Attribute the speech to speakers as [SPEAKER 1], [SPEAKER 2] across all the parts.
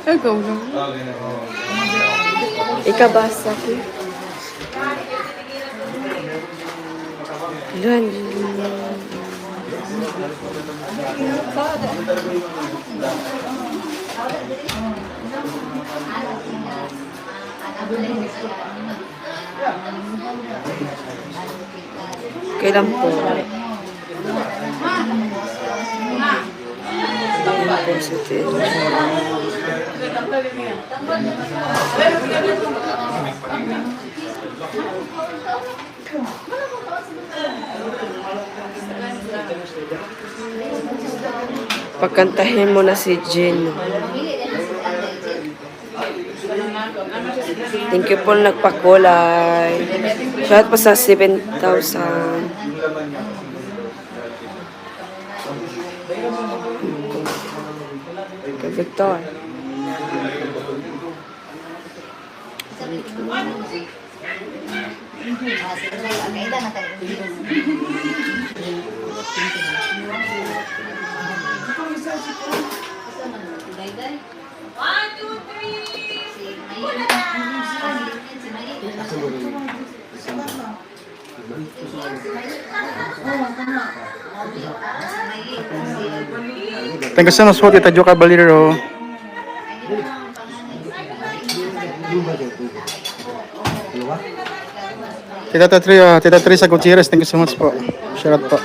[SPEAKER 1] Ikaw lang. Ikabasa ko. Lan. Kailan po? Positive. Pagkantahin mo na si Jen. Thank you po nagpakulay. Shout po sa 7,000. Kay Victor.
[SPEAKER 2] Thank you so much po, Tita Jo Caballero. Tita Teresa Gutierrez, thank you so much po. Shout out po.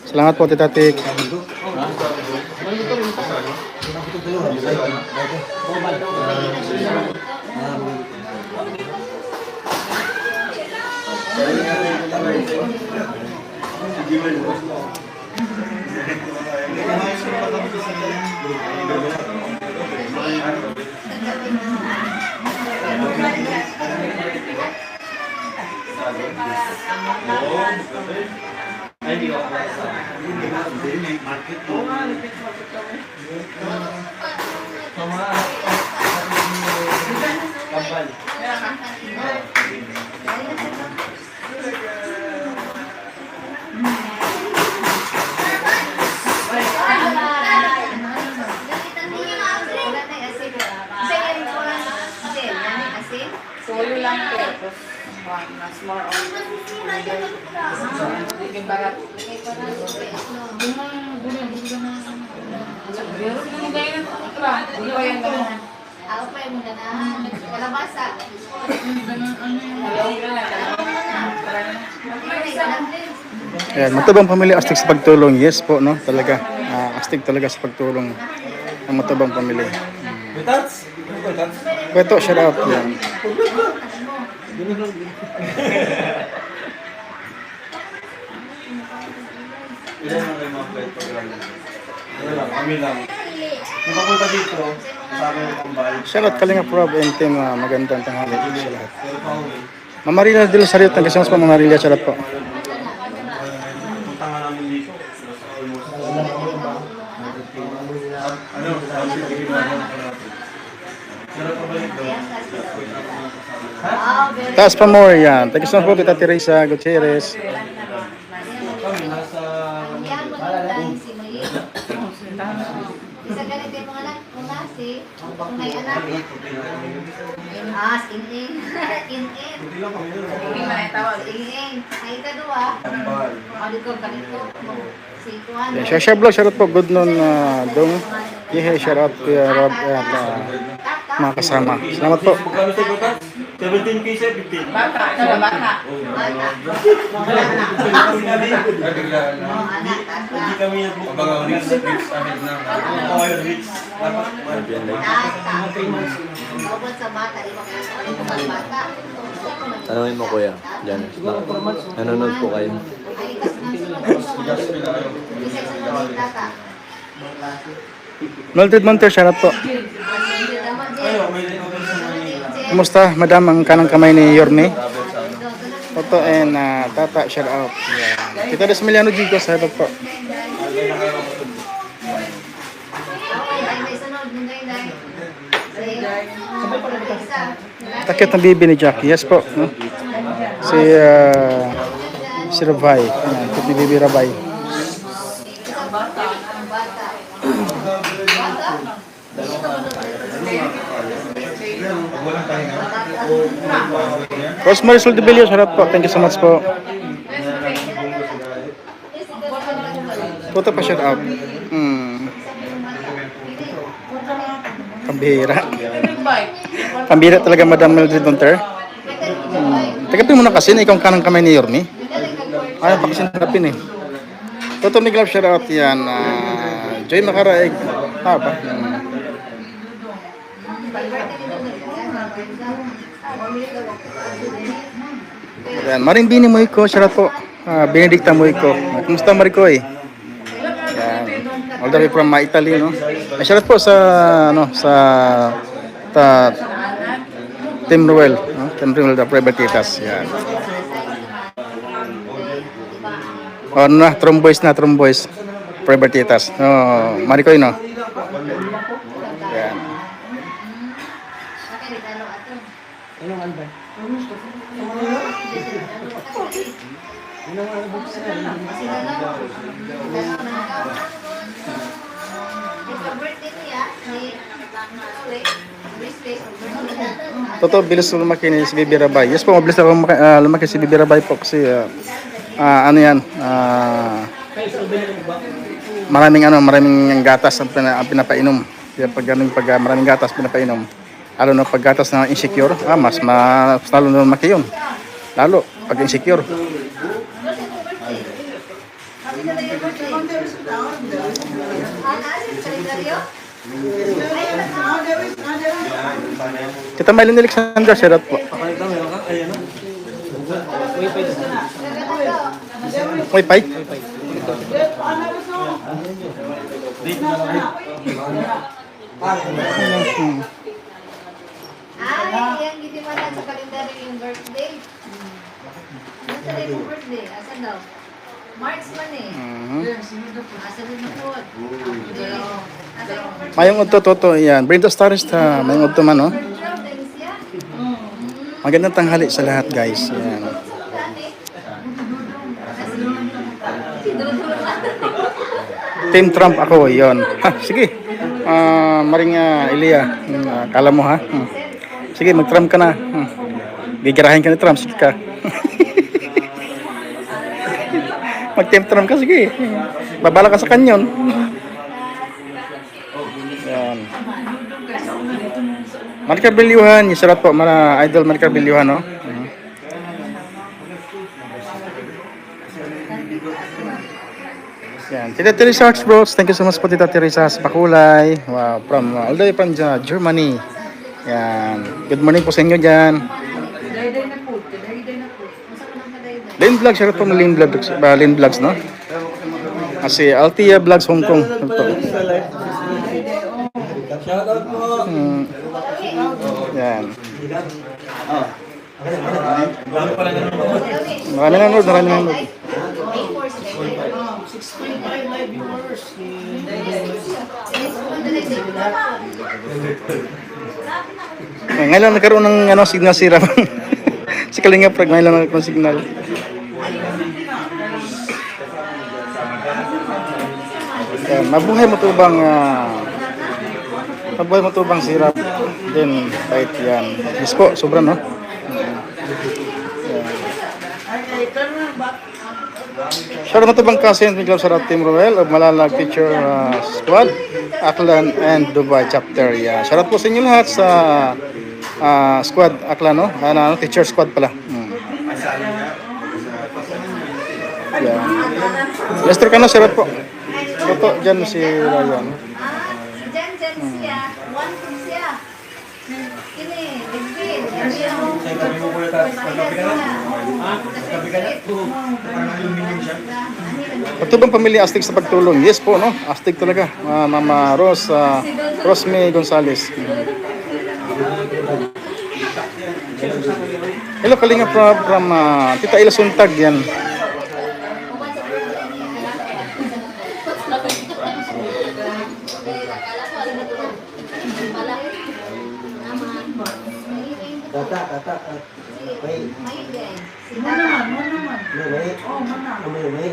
[SPEAKER 2] Salamat po, Tita Tik.
[SPEAKER 1] Solo lang po. Mas more on. Hindi barat.
[SPEAKER 3] Ako pa yung muna na kalabasa.
[SPEAKER 2] Ayan, matubang pamilya, astig sa pagtulong. Yes po, no? Talaga. Astig talaga sa pagtulong ng matubang pamilya. Kweto, shout out. Yan.
[SPEAKER 4] Kami lang. Napapunta dito, sabi ng pambal.
[SPEAKER 2] Shout out Kalinga Prob and team. Magandang tanghali sa lahat. Mamarila Del Sariot, thank you so much po, Mamarila. Shout out po.
[SPEAKER 4] Punta nga namin dito.
[SPEAKER 2] Taas pa more yan. Thank you so much po, Tita Teresa Gutierrez.
[SPEAKER 4] Kami nasa...
[SPEAKER 3] Isa ganito yung mga anak, una si, kung may anak. Skin-in. Skin-in.
[SPEAKER 4] Hindi lang kami doon.
[SPEAKER 3] Skin-in. Ay, kadua. Dito, ganito. Si Kuan.
[SPEAKER 2] Share vlog, shout out po. Good noon, dong. Yeah, shout out Kuya Rob at mga kasama. Salamat po.
[SPEAKER 4] Magkano sa ikutan? 17K siya, 15.
[SPEAKER 1] Bata.
[SPEAKER 4] Hindi kami nag-book. Abangaw rich ahead na. Rich.
[SPEAKER 3] Bawat sa bata, di ba kayo bata?
[SPEAKER 5] Tanungin mo kuya, Janice. Nanonood po kayo.
[SPEAKER 2] Mildred Monter, shout out po. Kumusta, madam, ang kanang kamay ni Yorme? Toto and Tata, shout out. Yeah. Kita Desmiliano Gigo, shout out po. Takit ng bibi ni Jackie, yes po. No? Si Rabay, takit ni bibi Rabay. Rosemary Soldebilio, shout out po. Thank you so much po. Puto pa shout out. Pambihira. Pambihira talaga, Madam Mildred Donter. Tagapin mo na kasi na ikaw kanang kamay ni Yorme. Ayaw pa kasi nakapin eh. Toto ni Glove, shout out yan. Joy Makaraig. Ba? Yan. Maring Bini Moiko, shout out po. Benedicta Moiko. Kumusta Maricoy? Yan. All the way from Italy, no? Shout out po sa, Team Ruel, no? Team Ruel, the Privatitas. Yan. Tromboys. Privatitas. Maricoy, no? Yan. Totoo, bilis lumaki ni si Bibi Rabay. Yes po, mabilis ako lumaki si Bibi Rabay po kasi ano yan, maraming gatas ang pinapainom. Kaya pag maraming gatas pinapainom, lalo na pag gatas na insecure, mas lalo na lumaki yun. Lalo pag insecure. Kita Mylene Alexander, shout out po. Wi-Fi?
[SPEAKER 3] Yang gini mana sa kalendar yung birthday? Nasa rin yung birthday? Asan daw? March man eh. Asan rin na po?
[SPEAKER 2] Mayong udto toto yan. Brenda Stars ta, mayong udto man, no? Magandang tanghali sa lahat, guys. Yan. Team Trump ako, yon. Sige. Maring Elia, kala mo ha. Sige, mag-Trump ka na. Gigirahin ka ni Trump, sige ka. Mag-Team Trump ka, sige. Babala ka sa kanyon. Yan. Marika Bilyuhan, isarat po, idol Marika Bilyuhan, no? Yan. Tita Teresa Bros, thank you so much po Tita Teresa sa Pakulay. Wow, all the way from Germany. Yan. Good morning po sa inyo dyan. Lane Vlogs, shout out po na Lane Vlogs, no? Kasi Altia Vlogs Hong Kong.
[SPEAKER 4] Shout out po.
[SPEAKER 2] Yan. Maraming nanonood. Ngayon nagkaroon ng signal sira. Si Kalinga Prag, ngayon lang nagkaroon ng signal. Yan, mabuhay mo to bang sirap din kahit yan. Yes po, sobra no? Shout out to bang kasin Miguel Sarat Team Roel of Malalag Teacher Squad, Aklan and Dubai Chapter. Yeah. Shout out po sa inyo lahat sa squad Aklan, no? Teacher Squad pala. Yeah. Lester ka na, shout out po. Toto, dyan si Ryan.
[SPEAKER 3] Dyan siya. One food siya. Kini, bigbig.
[SPEAKER 2] Patubang pamilya astig sa pagtulong. Yes po, no? Astig talaga. Mama Rosme Gonzales. Hello, Kalinga from Tita Ila Suntag yan.
[SPEAKER 3] Tata. May guys. May. Oh, mana. May.